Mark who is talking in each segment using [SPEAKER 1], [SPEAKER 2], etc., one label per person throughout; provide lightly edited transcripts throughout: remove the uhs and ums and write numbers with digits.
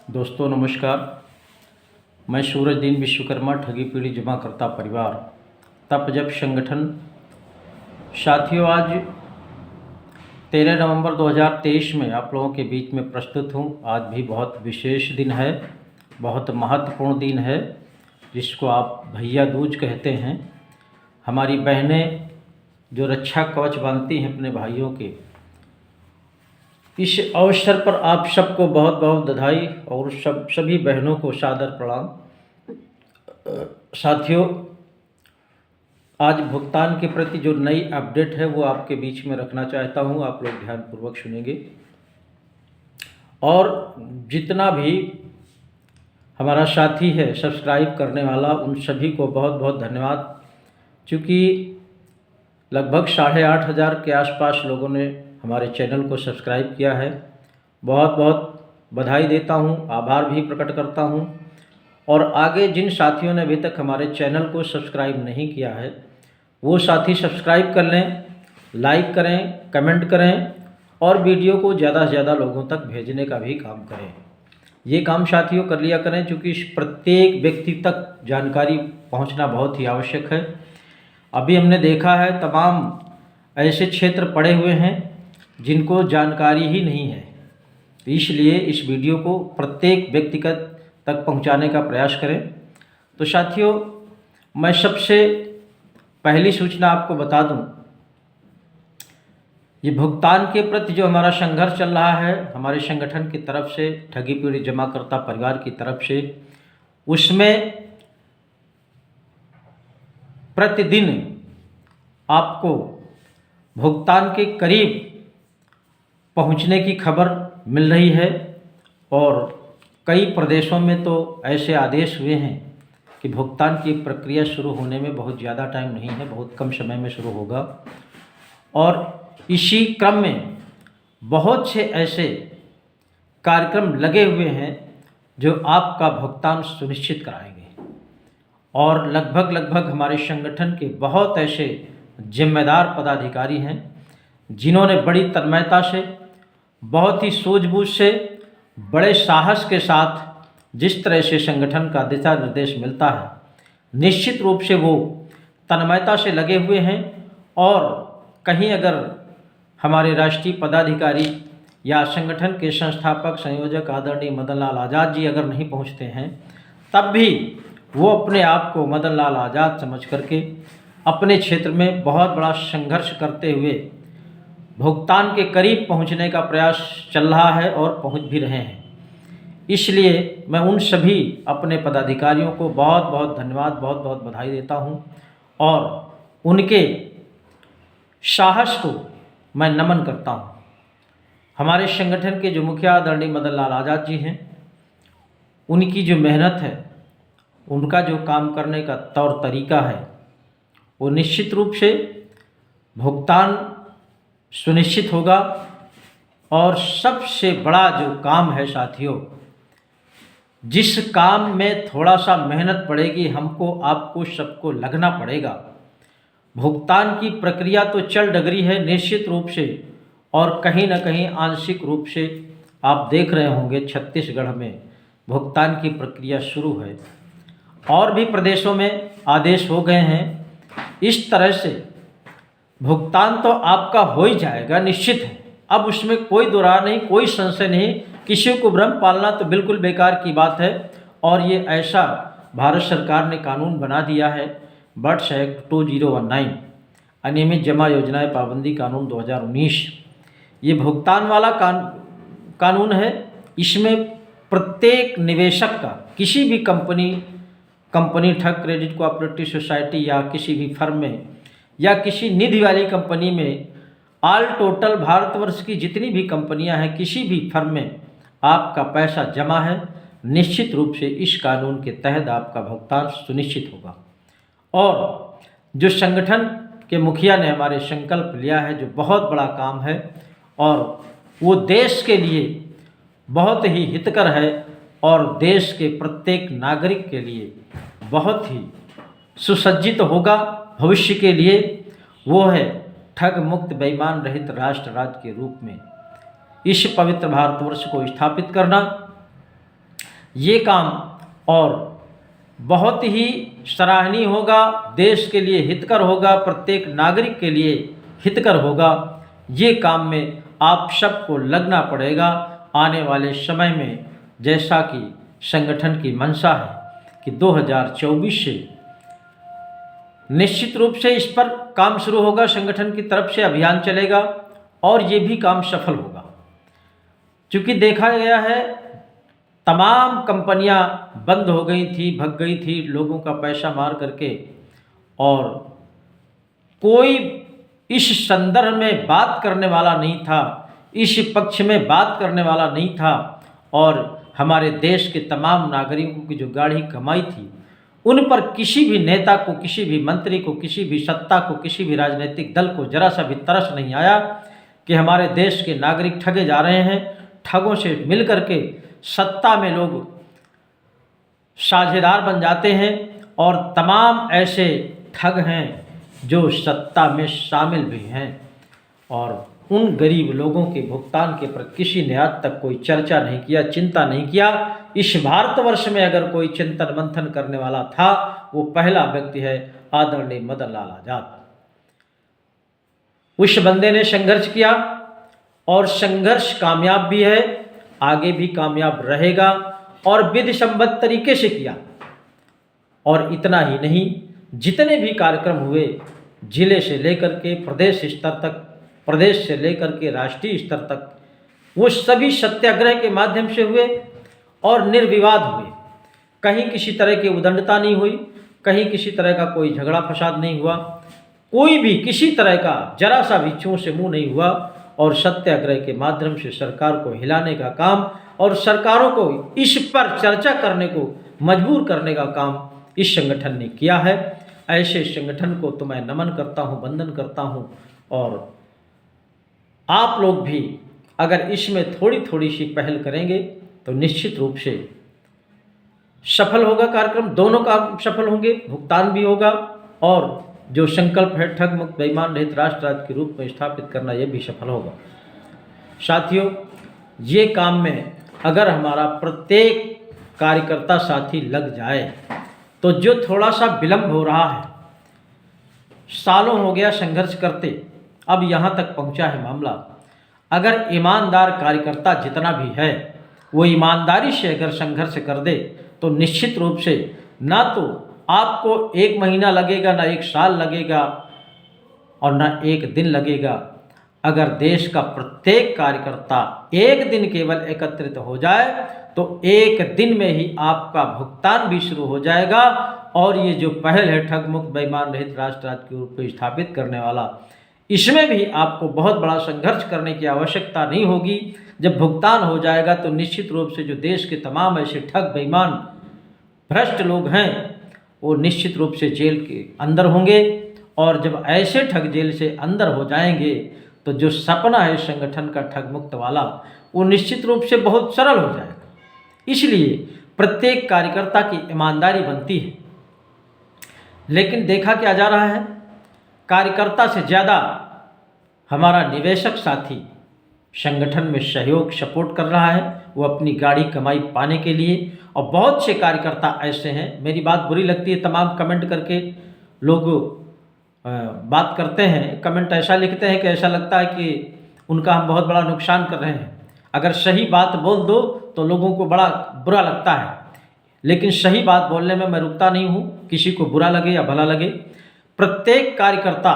[SPEAKER 1] दोस्तों नमस्कार। मैं सूरजदीन विश्वकर्मा ठगी पीढ़ी जमाकर्ता परिवार तप जप संगठन। साथियों, आज 13 नवंबर 2023 में आप लोगों के बीच में प्रस्तुत हूँ। आज भी बहुत विशेष दिन है, बहुत महत्वपूर्ण दिन है, जिसको आप भैया दूज कहते हैं। हमारी बहनें जो रक्षा कवच बांधती हैं अपने भाइयों के, इस अवसर पर आप सबको बहुत बहुत बधाई और सभी बहनों को सादर प्रणाम। साथियों, आज भुगतान के प्रति जो नई अपडेट है वो आपके बीच में रखना चाहता हूँ। आप लोग ध्यानपूर्वक सुनेंगे और जितना भी हमारा साथी है सब्सक्राइब करने वाला, उन सभी को बहुत बहुत धन्यवाद। चूँकि लगभग 8,500 के आसपास लोगों ने हमारे चैनल को सब्सक्राइब किया है। बहुत बहुत बधाई देता हूं, आभार भी प्रकट करता हूं। और आगे जिन साथियों ने अभी तक हमारे चैनल को सब्सक्राइब नहीं किया है, वो साथी सब्सक्राइब कर लें, लाइक करें, कमेंट करें और वीडियो को ज़्यादा से ज़्यादा लोगों तक भेजने का भी काम करें। ये काम साथियों कर लिया करें, क्योंकि प्रत्येक व्यक्ति तक जानकारी पहुँचना बहुत ही आवश्यक है। अभी हमने देखा है तमाम ऐसे क्षेत्र पड़े हुए हैं जिनको जानकारी ही नहीं है, इसलिए इस वीडियो को प्रत्येक व्यक्तिगत तक पहुंचाने का प्रयास करें। तो साथियों, मैं सबसे पहली सूचना आपको बता दूं, ये भुगतान के प्रति जो हमारा संघर्ष चल रहा है हमारे संगठन की तरफ से, ठगी पीढ़ी जमाकर्ता परिवार की तरफ से, उसमें प्रतिदिन आपको भुगतान के करीब पहुंचने की खबर मिल रही है। और कई प्रदेशों में तो ऐसे आदेश हुए हैं कि भुगतान की प्रक्रिया शुरू होने में बहुत ज़्यादा टाइम नहीं है, बहुत कम समय में शुरू होगा। और इसी क्रम में बहुत से ऐसे कार्यक्रम लगे हुए हैं जो आपका भुगतान सुनिश्चित कराएंगे। और लगभग हमारे संगठन के बहुत ऐसे जिम्मेदार पदाधिकारी हैं जिन्होंने बड़ी तन्मयता से, बहुत ही सूझबूझ से, बड़े साहस के साथ जिस तरह से संगठन का दिशा निर्देश मिलता है, निश्चित रूप से वो तन्मयता से लगे हुए हैं। और कहीं अगर हमारे राष्ट्रीय पदाधिकारी या संगठन के संस्थापक संयोजक आदरणीय मदन लाल आज़ाद जी अगर नहीं पहुंचते हैं, तब भी वो अपने आप को मदन लाल आज़ाद समझ करके अपने क्षेत्र में बहुत बड़ा संघर्ष करते हुए भुगतान के करीब पहुंचने का प्रयास चल रहा है और पहुंच भी रहे हैं। इसलिए मैं उन सभी अपने पदाधिकारियों को बहुत बहुत धन्यवाद, बहुत बहुत बधाई देता हूं और उनके साहस को मैं नमन करता हूं। हमारे संगठन के जो मुखिया आदरणीय मदन लाल आज़ाद जी हैं, उनकी जो मेहनत है, उनका जो काम करने का तौर तरीका है, वो निश्चित रूप से भुगतान सुनिश्चित होगा। और सबसे बड़ा जो काम है साथियों, जिस काम में थोड़ा सा मेहनत पड़ेगी, हमको आपको सबको लगना पड़ेगा। भुगतान की प्रक्रिया तो चल डगरी है निश्चित रूप से, और कहीं ना कहीं आंशिक रूप से आप देख रहे होंगे छत्तीसगढ़ में भुगतान की प्रक्रिया शुरू है। और भी प्रदेशों में आदेश हो गए हैं। इस तरह से भुगतान तो आपका हो ही जाएगा, निश्चित है। अब उसमें कोई दो राय नहीं, कोई संशय नहीं। किसी को भ्रम पालना तो बिल्कुल बेकार की बात है। और ये ऐसा भारत सरकार ने कानून बना दिया है, बर्ड्स एक्ट 2019, अनियमित जमा योजनाएं पाबंदी कानून 2019। ये भुगतान वाला कानून है। इसमें प्रत्येक निवेशक का, किसी भी कंपनी ठग क्रेडिट कोऑपरेटिव सोसाइटी या किसी भी फर्म में या किसी निधि वाली कंपनी में, ऑल टोटल भारतवर्ष की जितनी भी कंपनियां हैं, किसी भी फर्म में आपका पैसा जमा है, निश्चित रूप से इस कानून के तहत आपका भुगतान सुनिश्चित होगा। और जो संगठन के मुखिया ने हमारे संकल्प लिया है, जो बहुत बड़ा काम है और वो देश के लिए बहुत ही हितकर है और देश के प्रत्येक नागरिक के लिए बहुत ही सुसज्जित होगा भविष्य के लिए, वो है ठग मुक्त बेईमान रहित राष्ट्र राज्य के रूप में इस पवित्र भारतवर्ष को स्थापित करना। ये काम और बहुत ही सराहनीय होगा, देश के लिए हितकर होगा, प्रत्येक नागरिक के लिए हितकर होगा। ये काम में आप सबको लगना पड़ेगा आने वाले समय में, जैसा कि संगठन की मंशा है कि 2024 से निश्चित रूप से इस पर काम शुरू होगा, संगठन की तरफ से अभियान चलेगा और ये भी काम सफल होगा। क्योंकि देखा गया है तमाम कंपनियां बंद हो गई थी, भग गई थी लोगों का पैसा मार करके, और कोई इस संदर्भ में बात करने वाला नहीं था, इस पक्ष में बात करने वाला नहीं था। और हमारे देश के तमाम नागरिकों की जो गाढ़ी कमाई थी, उन पर किसी भी नेता को, किसी भी मंत्री को, किसी भी सत्ता को, किसी भी राजनीतिक दल को जरा सा भी तरस नहीं आया कि हमारे देश के नागरिक ठगे जा रहे हैं। ठगों से मिल करके सत्ता में लोग साझेदार बन जाते हैं, और तमाम ऐसे ठग हैं जो सत्ता में शामिल भी हैं, और उन गरीब लोगों के भुगतान के प्रति किसी ने आज तक कोई चर्चा नहीं किया, चिंता नहीं किया। इस भारतवर्ष में अगर कोई चिंतन मंथन करने वाला था, वो पहला व्यक्ति है आदरणीय मदन लाल आजाद। उस बंदे ने संघर्ष किया और संघर्ष कामयाब भी है, आगे भी कामयाब रहेगा, और विधि सम्मत तरीके से किया। और इतना ही नहीं, जितने भी कार्यक्रम हुए जिले से लेकर के प्रदेश स्तर तक, प्रदेश से लेकर के राष्ट्रीय स्तर तक, वो सभी सत्याग्रह के माध्यम से हुए और निर्विवाद हुए। कहीं किसी तरह की उदंडता नहीं हुई, कहीं किसी तरह का कोई झगड़ा फसाद नहीं हुआ, कोई भी किसी तरह का जरा सा भी चूं से मुंह नहीं हुआ। और सत्याग्रह के माध्यम से सरकार को हिलाने का काम और सरकारों को इस पर चर्चा करने को मजबूर करने का काम इस संगठन ने किया है। ऐसे संगठन को तो मैं नमन करता हूँ, वंदन करता हूँ। और आप लोग भी अगर इसमें थोड़ी थोड़ी सी पहल करेंगे तो निश्चित रूप से सफल होगा कार्यक्रम, दोनों काम सफल होंगे, भुगतान भी होगा, और जो संकल्प है ठग मुक्त बेईमान रहित राष्ट्र राज्य के रूप में स्थापित करना, यह भी सफल होगा। साथियों, ये काम में अगर हमारा प्रत्येक कार्यकर्ता साथी लग जाए तो जो थोड़ा सा विलंब हो रहा है, सालों हो गया संघर्ष करते, अब यहाँ तक पहुँचा है मामला, अगर ईमानदार कार्यकर्ता जितना भी है वो ईमानदारी से अगर संघर्ष कर दे तो निश्चित रूप से ना तो आपको 1 महीना लगेगा, ना 1 साल लगेगा, और ना 1 दिन लगेगा। अगर देश का प्रत्येक कार्यकर्ता एक दिन केवल एकत्रित हो जाए तो 1 दिन में ही आपका भुगतान भी शुरू हो जाएगा। और ये जो पहल है ठग मुक्त बेईमान रहित राष्ट्र राज्य के रूप में स्थापित करने वाला, इसमें भी आपको बहुत बड़ा संघर्ष करने की आवश्यकता नहीं होगी। जब भुगतान हो जाएगा तो निश्चित रूप से जो देश के तमाम ऐसे ठग बेईमान भ्रष्ट लोग हैं वो निश्चित रूप से जेल के अंदर होंगे। और जब ऐसे ठग जेल से अंदर हो जाएंगे तो जो सपना है संगठन का ठग मुक्त वाला, वो निश्चित रूप से बहुत सरल हो जाएगा। इसलिए प्रत्येक कार्यकर्ता की ईमानदारी बनती है। लेकिन देखा क्या जा रहा है, कार्यकर्ता से ज़्यादा हमारा निवेशक साथी संगठन में सहयोग सपोर्ट कर रहा है, वो अपनी गाड़ी कमाई पाने के लिए। और बहुत से कार्यकर्ता ऐसे हैं, मेरी बात बुरी लगती है, तमाम कमेंट करके लोग बात करते हैं, कमेंट ऐसा लिखते हैं कि ऐसा लगता है कि उनका हम बहुत बड़ा नुकसान कर रहे हैं। अगर सही बात बोल दो तो लोगों को बड़ा बुरा लगता है, लेकिन सही बात बोलने में मैं रुकता नहीं हूँ, किसी को बुरा लगे या भला लगे। प्रत्येक कार्यकर्ता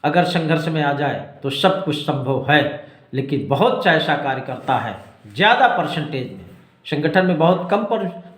[SPEAKER 1] अगर संघर्ष में आ जाए तो सब कुछ संभव है। लेकिन बहुत सा ऐसा कार्यकर्ता है, ज़्यादा परसेंटेज में, संगठन में बहुत कम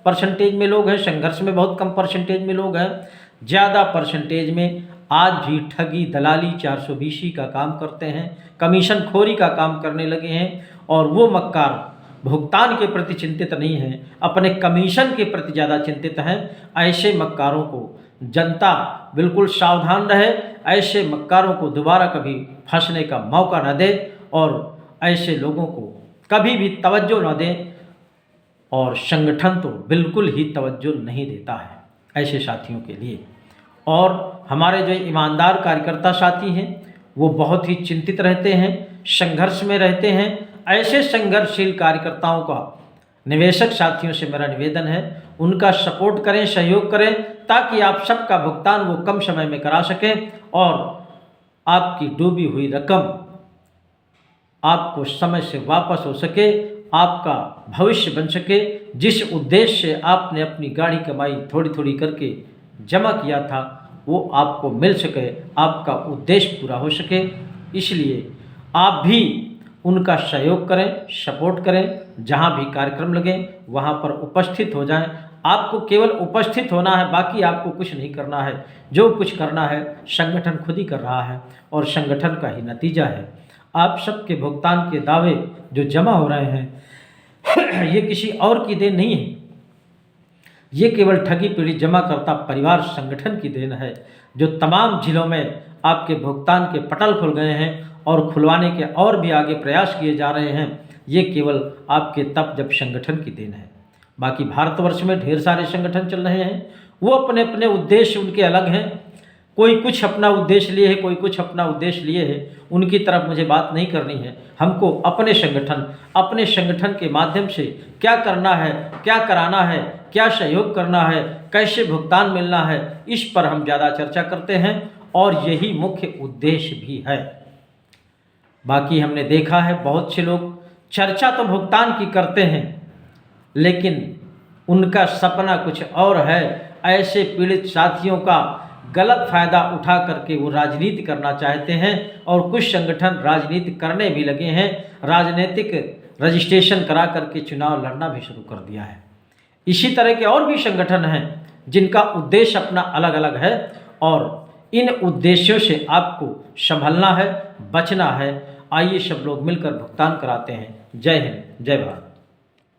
[SPEAKER 1] परसेंटेज में लोग हैं, संघर्ष में बहुत कम परसेंटेज में लोग हैं, ज़्यादा परसेंटेज में आज भी ठगी, दलाली, 420 का काम करते हैं, कमीशन खोरी का काम करने लगे हैं। और वो मक्कार भुगतान के प्रति चिंतित नहीं हैं, अपने कमीशन के प्रति ज़्यादा चिंतित हैं। ऐसे मक्कारों को जनता बिल्कुल सावधान रहे, ऐसे मक्कारों को दोबारा कभी फंसने का मौका न दे, और ऐसे लोगों को कभी भी तवज्जो न दें। और संगठन तो बिल्कुल ही तवज्जो नहीं देता है ऐसे साथियों के लिए। और हमारे जो ईमानदार कार्यकर्ता साथी हैं वो बहुत ही चिंतित रहते हैं, संघर्ष में रहते हैं। ऐसे संघर्षशील कार्यकर्ताओं का निवेशक साथियों से मेरा निवेदन है, उनका सपोर्ट करें, सहयोग करें, ताकि आप सबका भुगतान वो कम समय में करा सकें और आपकी डूबी हुई रकम आपको समय से वापस हो सके, आपका भविष्य बन सके। जिस उद्देश्य से आपने अपनी गाढ़ी कमाई थोड़ी थोड़ी करके जमा किया था वो आपको मिल सके, आपका उद्देश्य पूरा हो सके। इसलिए आप भी उनका सहयोग करें, सपोर्ट करें, जहाँ भी कार्यक्रम लगे वहाँ पर उपस्थित हो जाएं। आपको केवल उपस्थित होना है, बाकी आपको कुछ नहीं करना है। जो कुछ करना है संगठन खुद ही कर रहा है और संगठन का ही नतीजा है। आप सबके भुगतान के दावे जो जमा हो रहे हैं ये किसी और की देन नहीं है, ये केवल ठगी पीड़ित जमाकर्ता परिवार संगठन की देन है, जो तमाम जिलों में आपके भुगतान के पटल खुल गए हैं और खुलवाने के और भी आगे प्रयास किए जा रहे हैं। ये केवल आपके तप जप संगठन की देन है। बाकी भारतवर्ष में ढेर सारे संगठन चल रहे हैं, वो अपने अपने उद्देश्य उनके अलग हैं। कोई कुछ अपना उद्देश्य लिए है, कोई कुछ अपना उद्देश्य लिए है, उनकी तरफ मुझे बात नहीं करनी है। हमको अपने संगठन के माध्यम से क्या करना है, क्या कराना है, क्या सहयोग करना है, कैसे भुगतान मिलना है, इस पर हम ज़्यादा चर्चा करते हैं और यही मुख्य उद्देश्य भी है। बाकी हमने देखा है बहुत से लोग चर्चा तो भुगतान की करते हैं, लेकिन उनका सपना कुछ और है। ऐसे पीड़ित साथियों का गलत फ़ायदा उठा करके वो राजनीति करना चाहते हैं और कुछ संगठन राजनीति करने भी लगे हैं। राजनीतिक रजिस्ट्रेशन करा करके चुनाव लड़ना भी शुरू कर दिया है। इसी तरह के और भी संगठन हैं जिनका उद्देश्य अपना अलग अलग है और इन उद्देश्यों से आपको संभलना है, बचना है। आइए सब लोग मिलकर भुगतान कराते हैं। जय हिंद, जय भारत।